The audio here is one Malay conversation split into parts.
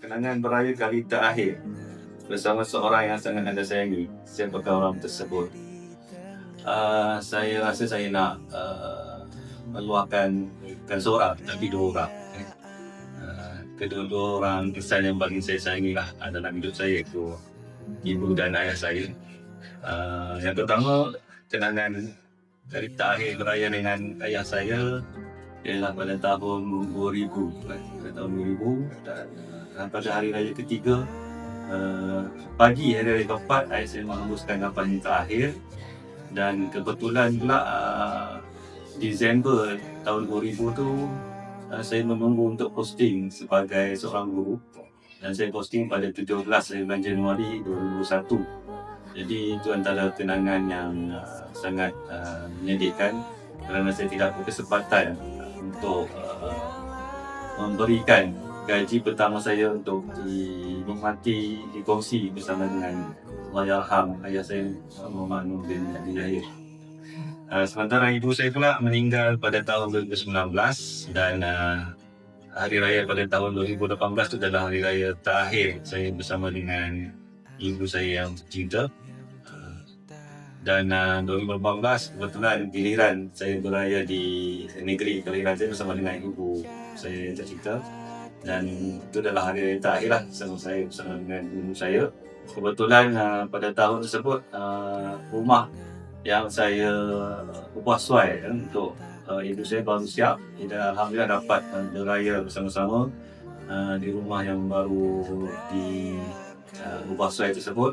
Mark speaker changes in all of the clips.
Speaker 1: kenangan beraya kali terakhir bersama seorang yang sangat anda sayangi. Siapakah orang tersebut? Saya rasa saya nak meluahkan bukan seorang tapi dua orang. Kedua-dua orang insan yang paling saya sayangi lah dalam hidup saya, iaitu ibu dan ayah saya. Yang pertama, kenangan kali terakhir beraya dengan ayah saya ialah pada tahun 2000. Dan pada hari raya ketiga, pagi hari raya keempat, ayah saya menghembuskan nafas yang terakhir. Dan kebetulan pula Disember tahun 2000 tu saya menunggu untuk posting sebagai seorang guru, dan saya posting pada 17 bulan Januari 2021. Jadi itu antara kenangan yang sangat menyedihkan kerana saya tidak berkesempatan untuk memberikan gaji pertama saya untuk dinikmati, dikongsi bersama dengan Allahyarham ayah saya, Muhammad Nur bin Abdul Yahya. Sementara ibu saya pula meninggal pada tahun 2019, dan hari raya pada tahun 2018 itu adalah hari raya terakhir saya bersama dengan ibu saya yang tercinta. Dan 2018 kebetulan giliran saya beraya di negeri kelahiran saya bersama dengan ibu saya yang tercinta, dan itu adalah hari raya terakhir lah bersama dengan ibu saya. Kebetulan pada tahun tersebut rumah yang saya ubah suai untuk ibu saya baru siap, dan alhamdulillah dapat beraya bersama-sama di rumah yang baru di ubah suai tersebut.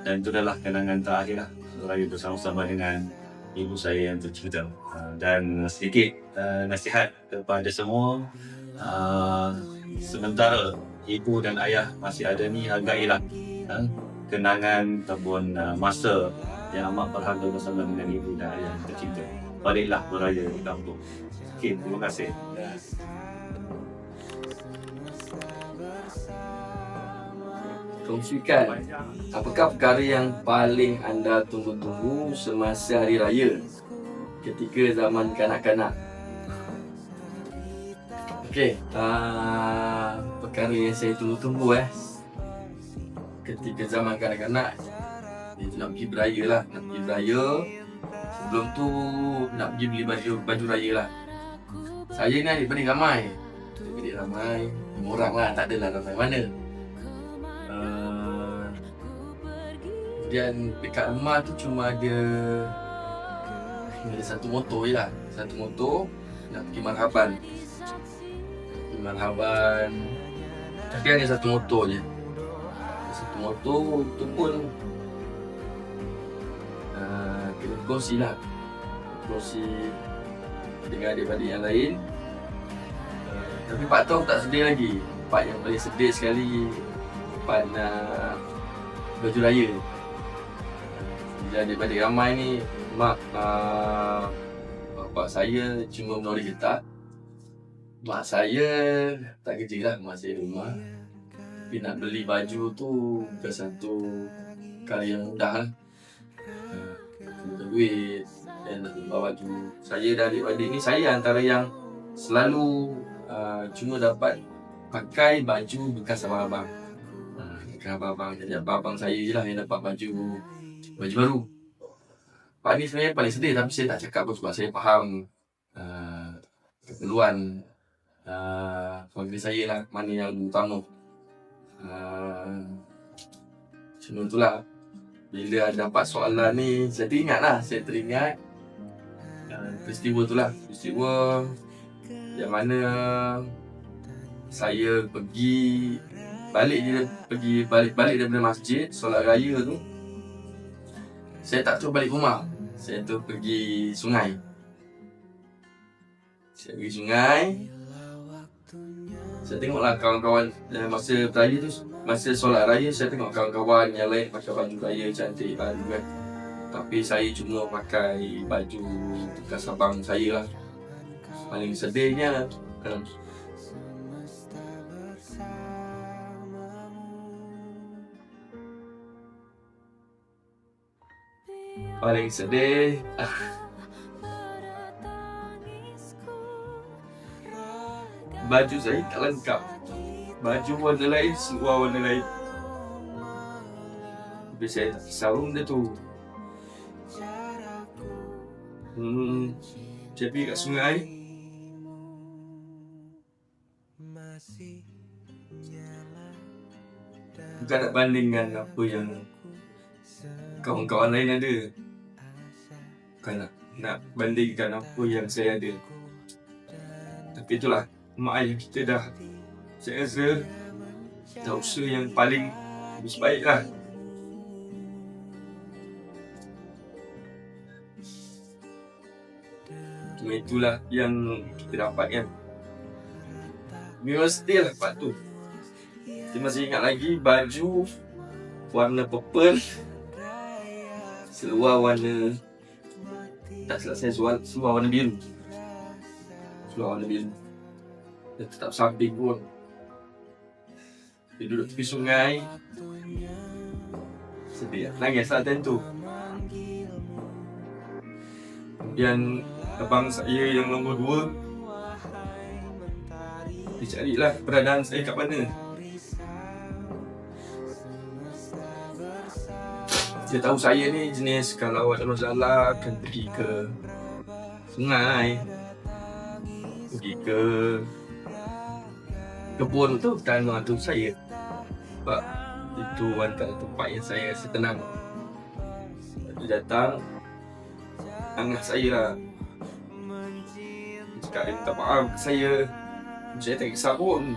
Speaker 1: Dan itu adalah kenangan terakhir lah, beraya bersama-sama dengan ibu saya yang tercinta. Dan sedikit nasihat kepada semua, sementara ibu dan ayah masih ada ni, hargailah kenangan ataupun masa yang amat berharga bersama dengan ibu dan ayah yang tercinta. Baliklah beraya di kampung. Okey, terima kasih.
Speaker 2: Kongsikan, apakah perkara yang paling anda tunggu-tunggu semasa hari raya ketika zaman kanak-kanak? Okey, perkara yang saya tunggu-tunggu ketika zaman kanak-kanak, itu nak pergi beraya lah. Nak pergi beraya. Sebelum tu nak pergi beli baju raya lah. Saya ni adik-beradik ramai. Adik-beradik ramai, 5 orang lah, tak adalah ramai mana. Dan dekat rumah tu cuma ada satu motor je lah. Satu motor nak pergi marhaban. Tapi hanya satu motor je. Satu motor tu pun kena berkongsi lah. Berkongsi dengan adik-adik yang lain. Tapi part tu aku tak sedih lagi. Part yang paling sedih sekali, part baju raya. Jadi adik-adik ramai ni, bapak saya cuma menoreh getah. Mak saya tak kerja lah, mak saya rumah. Tapi nak beli baju tu bukan satu perkara yang mudah lah. Minta duit dan nak beli baju. Saya dan adik-adik ni, saya antara yang selalu cuma dapat pakai baju bekas abang-abang. Bekas abang-abang. Jadi abang-abang saya je lah yang dapat baju baru. Part ni sebenarnya paling sedih, tapi saya tak cakap pun sebab saya faham keperluan keluarga saya lah, mana yang utama. Cuma itulah, bila dapat soalan ni, saya teringat peristiwa tu lah. Peristiwa yang mana saya balik daripada masjid solat raya tu. Saya tak terus balik rumah. Saya terus pergi sungai. Saya tengoklah kawan-kawan masa beraya tu, masa solat raya, saya tengok kawan-kawan yang lain pakai baju raya cantik baru kan. Tapi saya cuma pakai baju bekas abang saya lah. Paling sedihnya paling sedih baju saya tak lengkap. baju warna lain, seluar warna lain. Tapi saya tak kisah pun benda tu. Saya pergi kat sungai. Bukan nak bandingkan apa yang kawan-kawan lain ada. Bukan nak bandingkan apa yang saya ada. Tapi itulah, mak ayah kita dah, saya rasa dah usaha yang paling baik lah. Cuma itulah yang kita dapat kan. Memang sedih lah part tu. Saya masih ingat lagi baju warna purple, seluar warna, tak silap saya, seluar warna biru. Seluar warna biru. Dia tetap samping pun. Dia duduk tepi sungai. Sedih lah, nangis lah time tu. Yang abang saya yang nombor 2, dia carilah keberadaan saya kat mana. Dia tahu saya ni jenis kalau ada masalah akan pergi ke sungai, pergi ke kebun tu, tanah tu saya. Sebab itu antara tempat yang saya rasa tenang. Dia datang, angah saya lah. Dia cakap dia minta maaf ke saya tak kisah pun.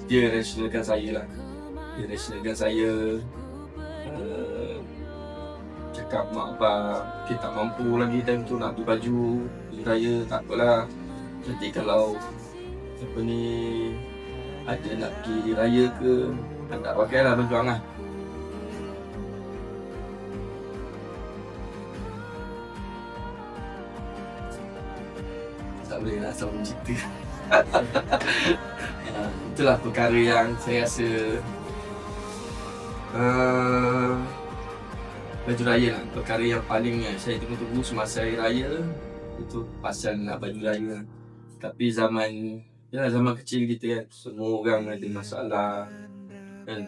Speaker 2: Dia rasionalkan saya lah. Dia rasionalkan saya. Cakap mak abang, kita tak mampu lagi time tu nak beli baju raya, tak apalah. Nanti kalau apa ni ada nak pergi raya ke, tak pakailah baju hangat. Tak boleh lah sambung cerita. Itulah perkara yang saya rasa baju raya lah. Perkara yang paling saya tunggu-tunggu semasa hari raya itu pasal nak baju raya. Tapi zaman kecil kita kan, semua orang ada masalah kan.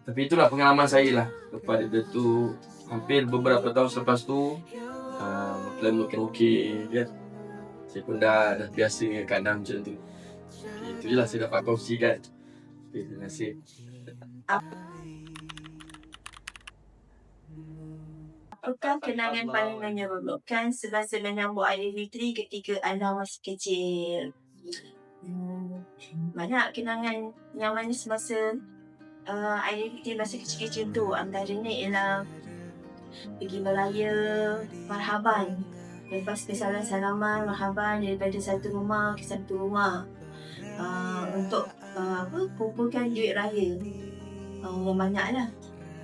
Speaker 2: Tapi itulah pengalaman saya lah. Lepas dia tu hampir beberapa tahun selepas tu plan makin okey kan. Saya pun dah biasa dengan keadaan macam tu. Itu je lah saya dapat kongsikan. Terima kasih.
Speaker 3: Apakah kenangan paling menyeronokkan semasa menyambut Aidilfitri ketika anda masih kecil? Banyak kenangan yang mana semasa Aidilfitri masih kecil-kecil tu. Antaranya ialah pergi beraya marhaban. Lepas kesalam-salaman marhaban daripada satu rumah ke satu rumah untuk kumpulkan duit raya yang banyak lah.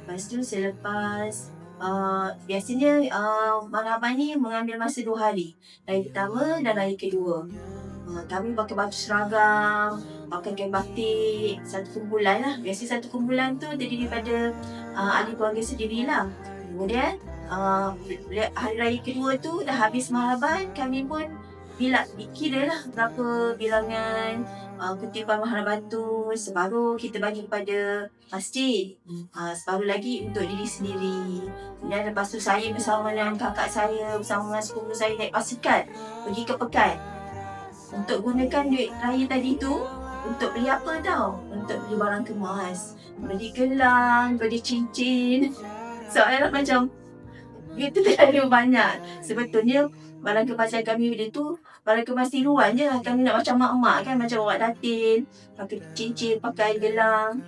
Speaker 3: Lepas tu selepas biasanya marhaban ni mengambil masa 2 hari, raya pertama dan raya kedua. Kami pakai baju seragam, pakai kain batik, satu kumpulan lah. Biasa satu kumpulan tu terdiri daripada ahli keluarga sendirilah. Kemudian hari raya kedua tu dah habis marhaban, kami pun kira lah berapa bilangan kutipan marhaban tu. Separuh kita bagi kepada masjid, separuh lagi untuk diri sendiri. Dan lepas tu saya bersama dengan kakak saya, bersama dengan sepupu saya naik basikal pergi ke Pekan untuk gunakan duit raya tadi tu untuk beli apa tau? Untuk beli barang kemas, beli gelang, beli cincin. Soalnya macam itu terlalu banyak. Sebetulnya barang kemas yang kami beli tu barang kemas tiruan je lah. Kami nak macam mak-mak kan, macam awak datin, pakai cincin, pakai gelang.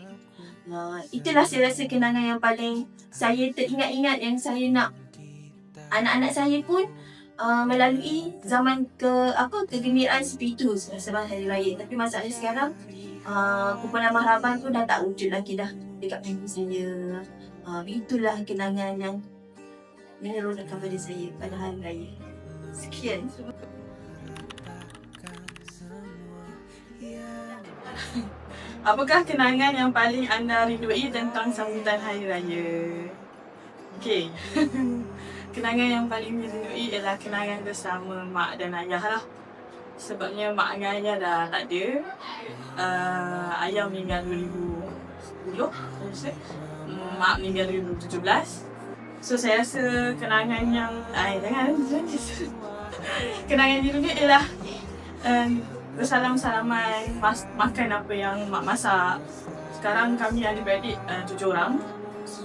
Speaker 3: Itulah saya rasa kenangan yang paling saya teringat-ingat, yang saya nak anak-anak saya pun melalui zaman kegembiraan seperti itu semasa hari raya. Tapi masalahnya sekarang kumpulan marhaban tu dah tak wujud lagi dah dekat kampung saya. Itulah kenangan yang menyeronokkan pada saya pada hari raya. Sekian.
Speaker 4: Apakah kenangan yang paling anda rindui tentang sambutan hari raya? Okey. kenangan yang paling dirindui ialah kenangan bersama mak dan ayah lah. Sebabnya mak dengan ayah dah tak ada. Ayah meninggal 2010, mak meninggal 2017. So saya rasa kenangan yang kenangan dirindui ialah bersalam-salaman, makan apa yang mak masak. Sekarang kami adik-beradik 7 orang.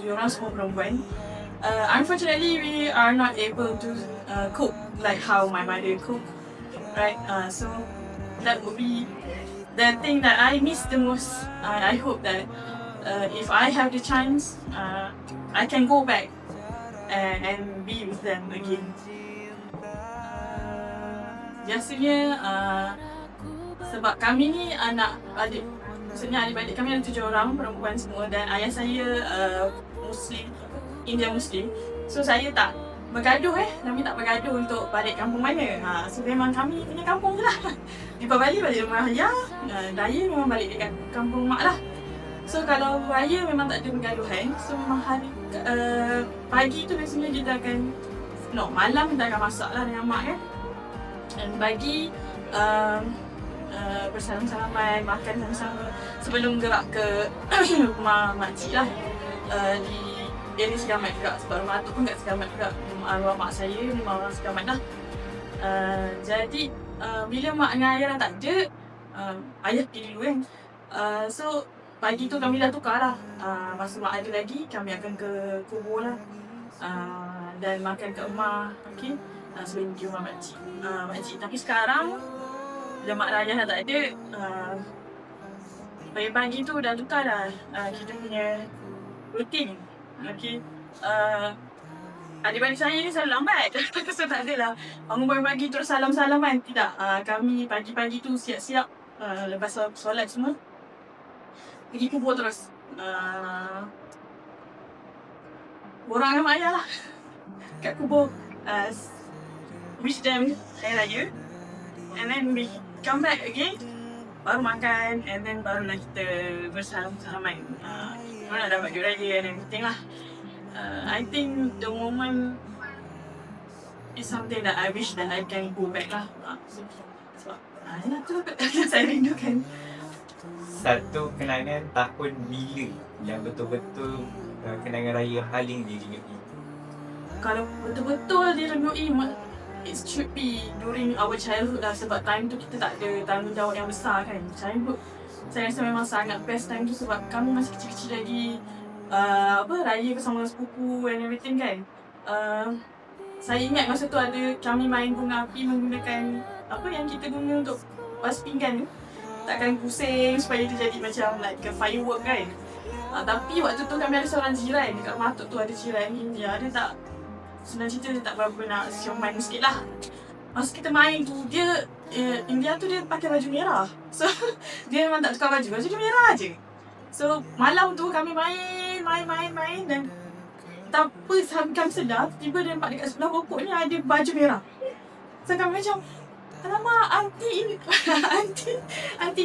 Speaker 4: 7 orang semua perempuan. Unfortunately, we are not able to cook like how my mother cook, right? So that would be the thing that I miss the most. I hope that if I have the chance, I can go back and be with them again. Biasanya sebab kami ni adik-adik, maksudnya adik-adik kami ada 7 orang perempuan semua dan ayah saya Muslim, India Muslim. So saya tak bergaduh kami tak bergaduh untuk balik kampung mana. So memang kami punya kampung je lah. Lepas balik rumah ayah, raya memang balik dekat kampung mak lah. So kalau raya memang tak ada bergaduhan. So hari pagi tu biasanya kita akan malam kita akan masak lah dengan mak kan. Dan pagi bersalam-salaman, makan sama-sama sebelum gerak ke rumah makcik lah di area Segamat juga. Sebab rumah tu pun kat Segamat juga. Arwah mak saya memang orang Segamat lah. Jadi bila mak dengan ayah dah tak ada, ayah pergi dulu kan. So pagi tu kami dah tukar lah. Masa mak ada lagi, kami akan ke kubur lah. Dan makan kat rumah, okay? Sebelum pergi rumah makcik. Tapi sekarang bila mak raya dah tak ada, pagi-pagi tu dah tukar dah kita punya rutin. Okay. Adik-adik saya ni selalu lambat. So tak adalah bangun pagi-pagi terus salam-salaman. Tidak. Kami pagi-pagi tu siap-siap, lepas solat semua pergi kubur terus. Borang dengan mak ayah lah kat kubur, wish them Hari Raya, and then we come back again, baru makan, and then barulah kita bersalam-salaman. Nak dapat duit raya and everything lah. I think the moment is something that I wish that I can go back lah. Sebab yalah tu yang saya rindukan.
Speaker 5: Satu kenangan tahun bila yang betul-betul kenangan raya paling dirindui?
Speaker 4: Kalau betul-betul dirindui, it should be during our childhood lah. Sebab time tu kita tak ada tanggungjawab yang besar kan. Childhood saya rasa memang sangat best time tu sebab kami masih kecil-kecil lagi. Raya bersama sepupu and everything kan. Saya ingat masa tu ada kami main bunga api menggunakan apa yang kita guna untuk bas pinggan tu. Takkan pusing supaya dia jadi macam like a firework kan. Tapi waktu tu kami ada seorang jiran dekat rumah tu ada jiran India. Dia tak, senang cerita dia tak berapa nak siuman sikit lah. Masa kita main tu, dia India tu dia pakai baju merah. So dia memang tak tukar baju dia merah je. So malam tu kami main dan tanpa kami sedar, tiba dia nampak dekat sebelah pokok ni ada baju merah. So kami macam, alamak, aunty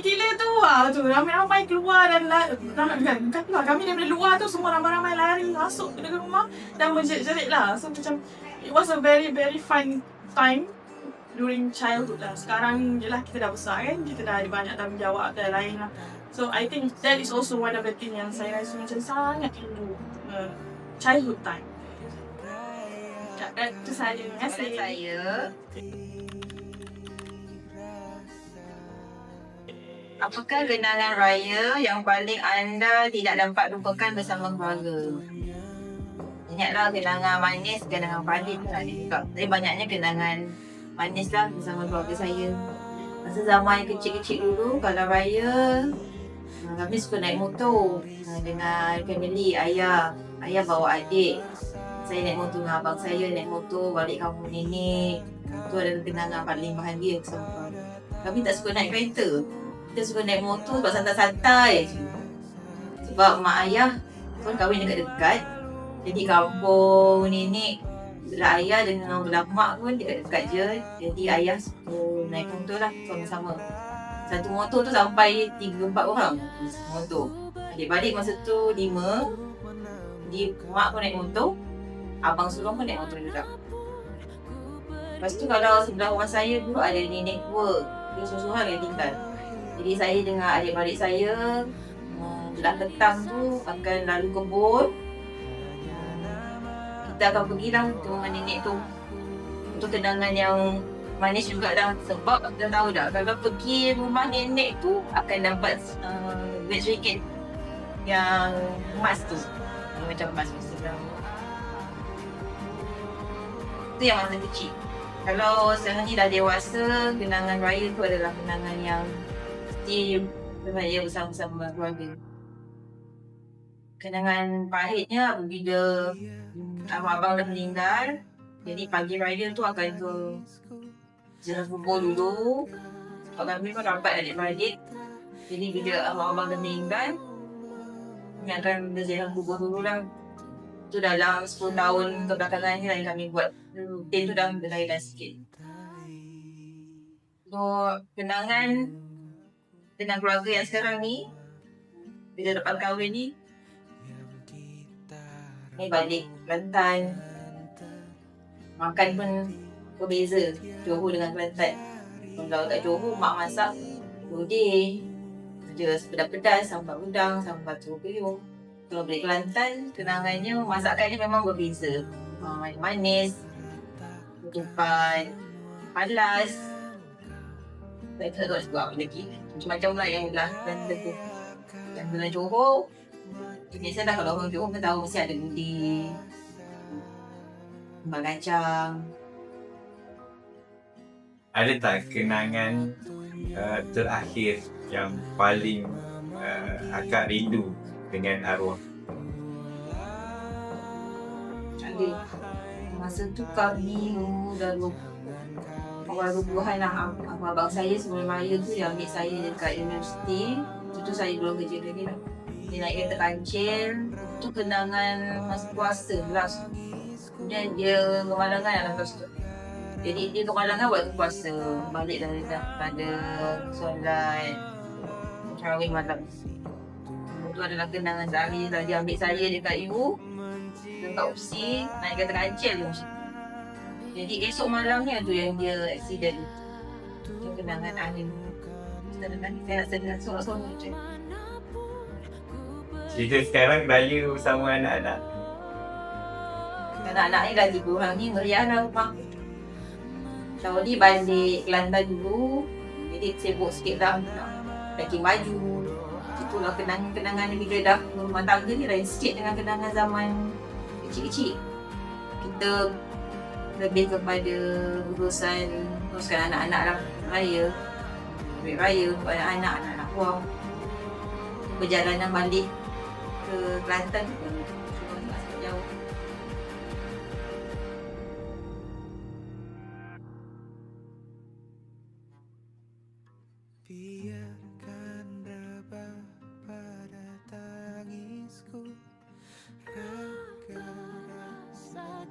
Speaker 4: dealer tu. Tu ramai-ramai keluar dan bukan keluar, kami daripada luar tu semua ramai-ramai lari masuk ke dalam rumah dan menjerit-jerit lah. So macam it was a very very fun time during childhood lah. Sekarang je lah kita dah besar kan, kita dah ada banyak tanggungjawab dan lain lah. So I think that is also one of the thing yang saya rasa macam sangat rindu childhood time. Itu sahaja. Terima kasih.
Speaker 6: Saya apakah kenangan raya yang paling anda tidak dapat lupakan bersama keluarga? Banyaklah kenangan manis, kenangan pahit lah ada juga. Tapi banyaknya kenangan manis lah bersama keluarga saya. Masa zaman kecil-kecil dulu, kalau raya, kami suka naik motor dengan family. Ayah bawa adik. Saya naik motor dengan abang saya, naik motor balik kampung nenek. Itu adalah kenangan paling bahagia bersama keluarga. Kami tak suka naik kereta. Kita suka naik motor sebab santai-santai je. Sebab mak ayah pun kahwin dekat-dekat. Jadi kampung nenek belah ayah dengan belah mak pun dekat-dekat je. Jadi ayah suka naik motor lah sama-sama. Satu motor tu sampai 3-4 orang motor. Adik-beradik masa tu 5. Jadi mak pun naik motor. abang sulung pun naik motor juga. Lepas tu kalau sebelah rumah saya dulu ada nenek tua, dia suruh-suruhan dia tinggal. Jadi saya dengan adik-adik saya belah petang tu akan lalu kebun. Kita akan pergi lah ke rumah nenek tu. Untuk kenangan yang manis juga dah. Sebab kita tahu dah kalau pergi rumah nenek tu akan dapat duit RM1 yang emas tu. Macam emas sebelah. Itu yang masa kecil. Kalau sekarang ni dah dewasa, kenangan raya tu adalah kenangan yang mesti beraya bersama-sama keluarga. Kenangan pahitnya apabila abang dah meninggal, jadi pagi raya tu akan ke ziarah kubur dulu. Sebab kami pun rapat adik-beradik. Jadi bila abang dah meninggal, kami akan berziarah kubur dulu lah. Tu dalam 10 tahun kebelakangan ni yang kami buat rutin tu dah berlainan sikit. So kenangan dengan keluarga yang sekarang ni, bila lepas kahwin ni balik Kelantan, makan pun berbeza Johor dengan Kelantan. Kalau kat Johor mak masak lodeh, ada pedas-pedas, sambal udang, sambal telur puyuh. Kalau balik Kelantan, kenangannya masakannya memang berbeza. Manis, ketupat, palas. Saya tak tahu sebab apa lagi. Macam-macam lah yang belah Kelantan tu. Yang belah Johor, biasalah kalau orang Johor kan tahu mesti ada undi, sambal kacang.
Speaker 5: Ada tak kenangan terakhir yang paling akak rindu dengan arwah?
Speaker 6: Ada. Masa tu kami dah awal rubuhan lah. Abang saya sebelum raya tu dia ambil saya dekat universiti. Itu saya belum kerja lagi lah. Dia naik kereta kancil. Tu kenangan masa puasa lah. Kemudian dia kemalangan lah lepas tu. Jadi dia kemalangan waktu puasa. Balik daripada solat tarawih malam. Itu adalah kenangan terakhir lah. Dia ambil saya dekat ibu, dekat opsi, naik kereta kancil tu. Jadi esok malamnya tu yang dia accident. Itu kenangan akhir. Saya nak sedar sorang-sorang je.
Speaker 5: Kita sekarang raya bersama anak-anak.
Speaker 6: Anak-anak ni dah 3 orang ni meriah lah rumah. Saudi balik Kelantan dulu, jadi sibuk sikit dah packing baju. Itulah kenangan-kenangan bila dah rumah tangga ni lain sikit dengan kenangan zaman kecil-kecil. Kita lebih kepada uruskan anak-anak lah, raya, duit raya untuk anak-anak buang. Perjalanan balik ke Kelantan tu cuma tak sangat jauh.
Speaker 7: Biarkan rebah pada tangisku, raga rasa